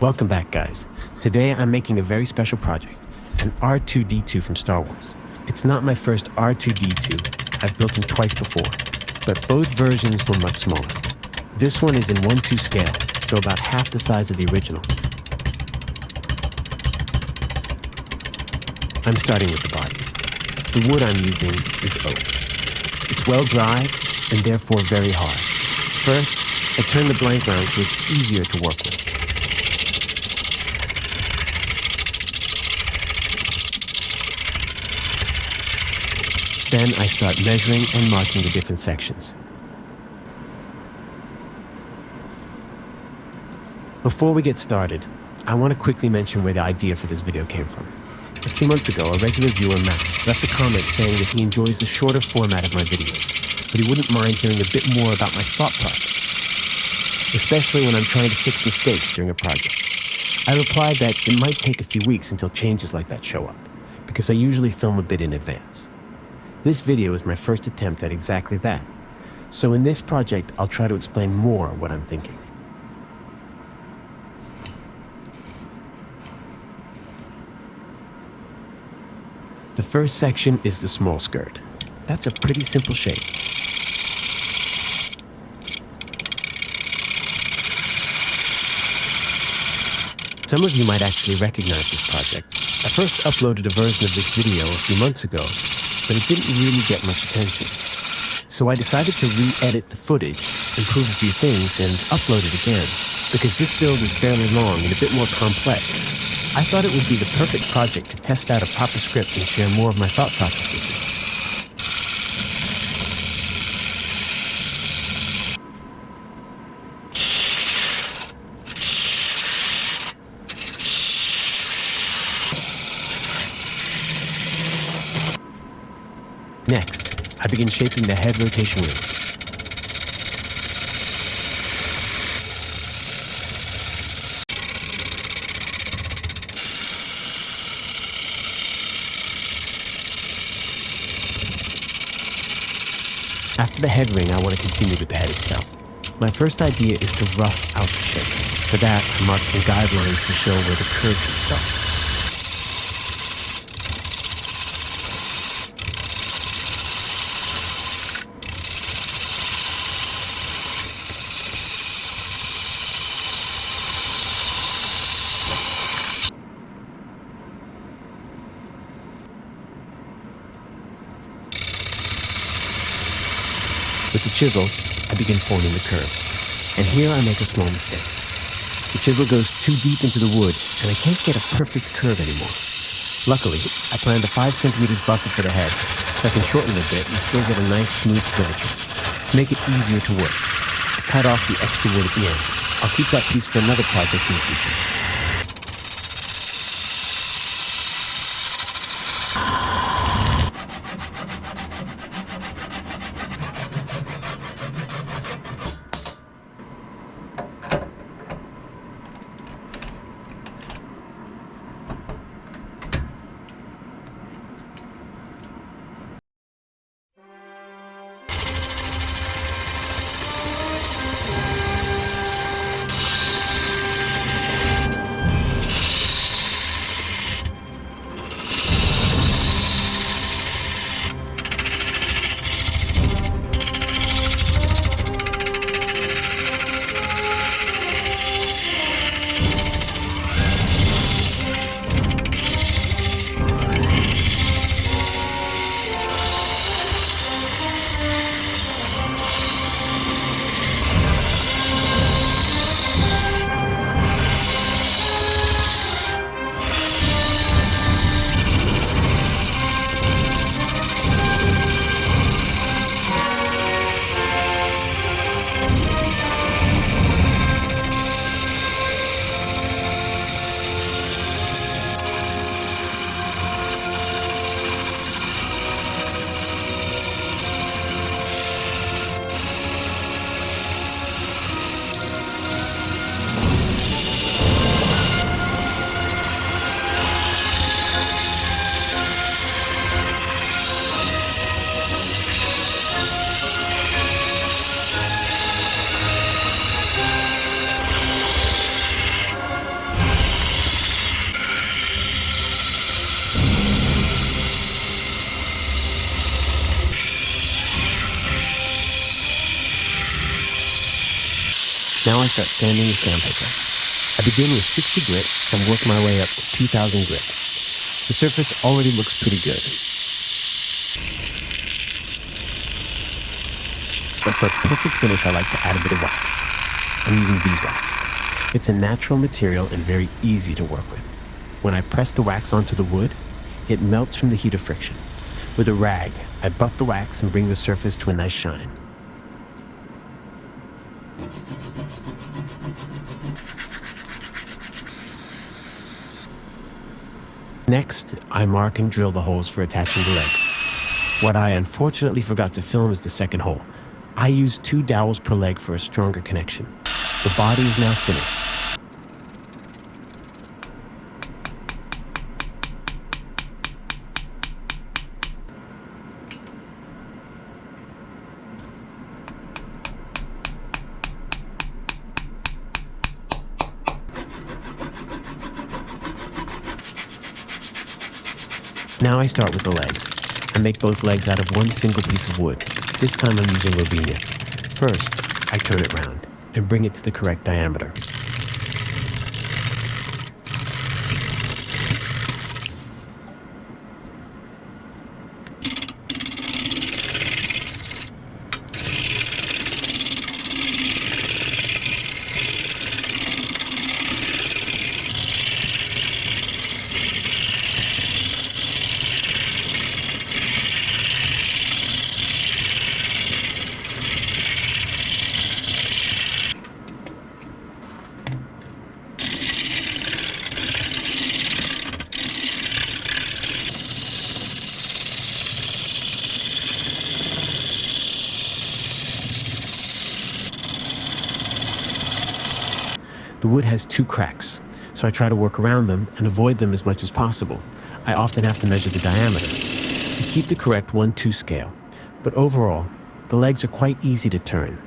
Welcome back, guys. Today I'm making a very special project, an R2-D2 from Star Wars. It's not my first R2-D2. I've built them twice before, but both versions were much smaller. This one is in 1:2 scale, so about half the size of the original. I'm starting with the body. The wood I'm using is oak. It's well dried and therefore very hard. First, I turn the blank round so it's easier to work with. Then I start measuring and marking the different sections. Before we get started, I want to quickly mention where the idea for this video came from. A few months ago, a regular viewer, Matt, left a comment saying that he enjoys the shorter format of my videos, but he wouldn't mind hearing a bit more about my thought process, especially when I'm trying to fix mistakes during a project. I replied that it might take a few weeks until changes like that show up, because I usually film a bit in advance. This video is my first attempt at exactly that. So in this project, I'll try to explain more what I'm thinking. The first section is the small skirt. That's a pretty simple shape. Some of you might actually recognize this project. I first uploaded a version of this video a few months ago, but it didn't really get much attention. So I decided to re-edit the footage, improve a few things, and upload it again, because this build is fairly long and a bit more complex. I thought it would be the perfect project to test out a proper script and share more of my thought process with you. Next, I begin shaping the head rotation wheel. After the head ring, I want to continue with the head itself. My first idea is to rough out the shape. For that, I mark some guidelines to show where the curve should start. With the chisel, I begin forming the curve. And here I make a small mistake. The chisel goes too deep into the wood, and I can't get a perfect curve anymore. Luckily, I planned a 5 centimeters buffer for the head, so I can shorten it a bit and still get a nice smooth curvature. To make it easier to work, I cut off the extra wood at the end. I'll keep that piece for another project in the future. Now I start sanding the sandpaper. I begin with 60 grit and work my way up to 2000 grit. The surface already looks pretty good. But for a perfect finish, I like to add a bit of wax. I'm using beeswax. It's a natural material and very easy to work with. When I press the wax onto the wood, it melts from the heat of friction. With a rag, I buff the wax and bring the surface to a nice shine. Next, I mark and drill the holes for attaching the legs. What I unfortunately forgot to film is the second hole. I use 2 dowels per leg for a stronger connection. The body is now finished. Now I start with the legs. I make both legs out of one single piece of wood. This time I'm using Robinia. First, I turn it round and bring it to the correct diameter. The wood has 2 cracks, so I try to work around them and avoid them as much as possible. I often have to measure the diameter to keep the correct 1:2 scale, but overall, the legs are quite easy to turn.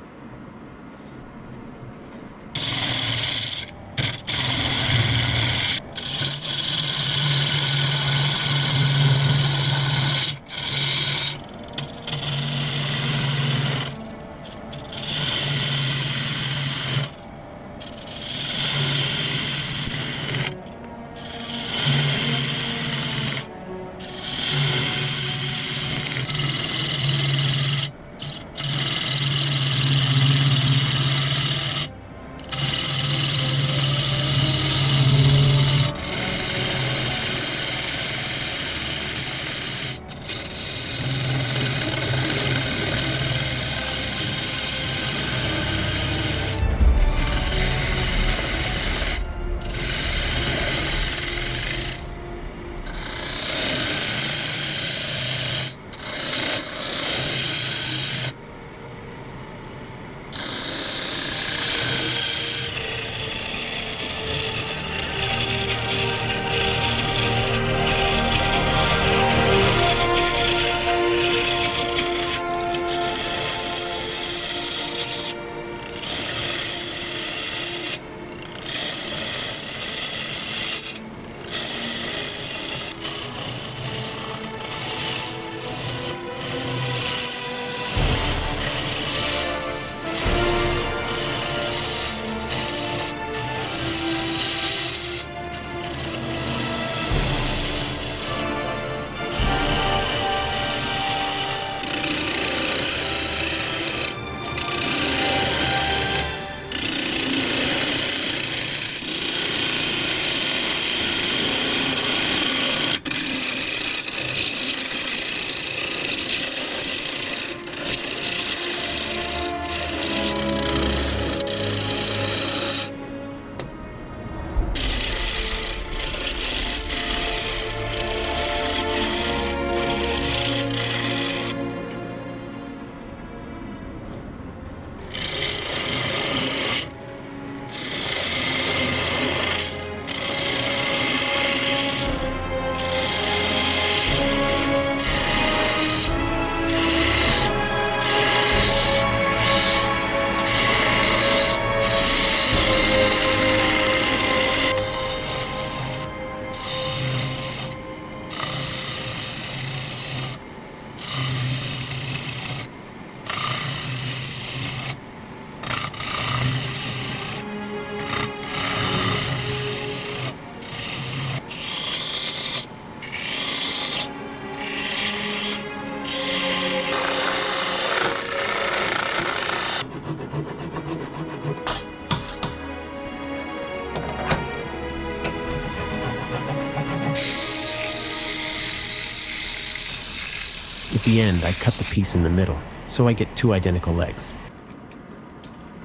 At the end, I cut the piece in the middle, so I get two identical legs.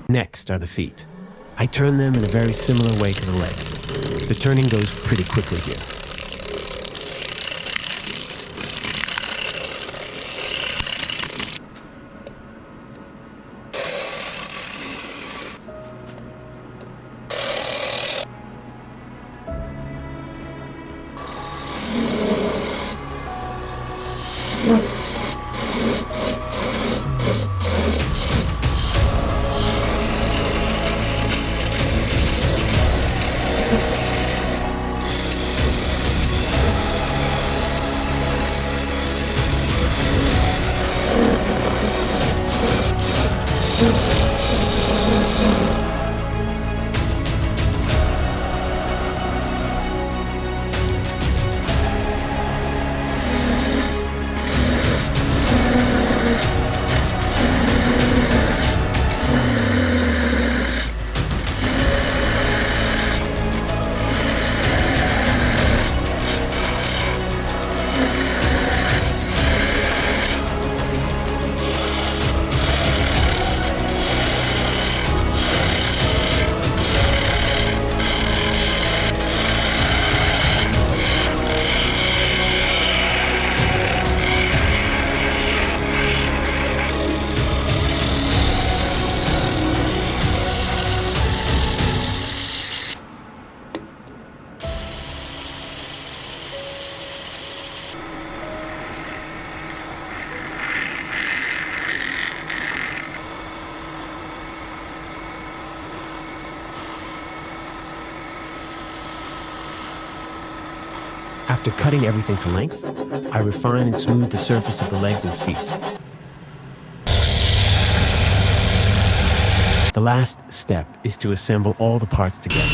Next are the feet. I turn them in a very similar way to the legs. The turning goes pretty quickly here. After cutting everything to length, I refine and smooth the surface of the legs and feet. The last step is to assemble all the parts together.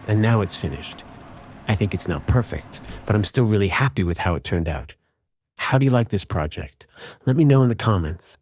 And now it's finished. I think it's not perfect, but I'm still really happy with how it turned out. How do you like this project? Let me know in the comments.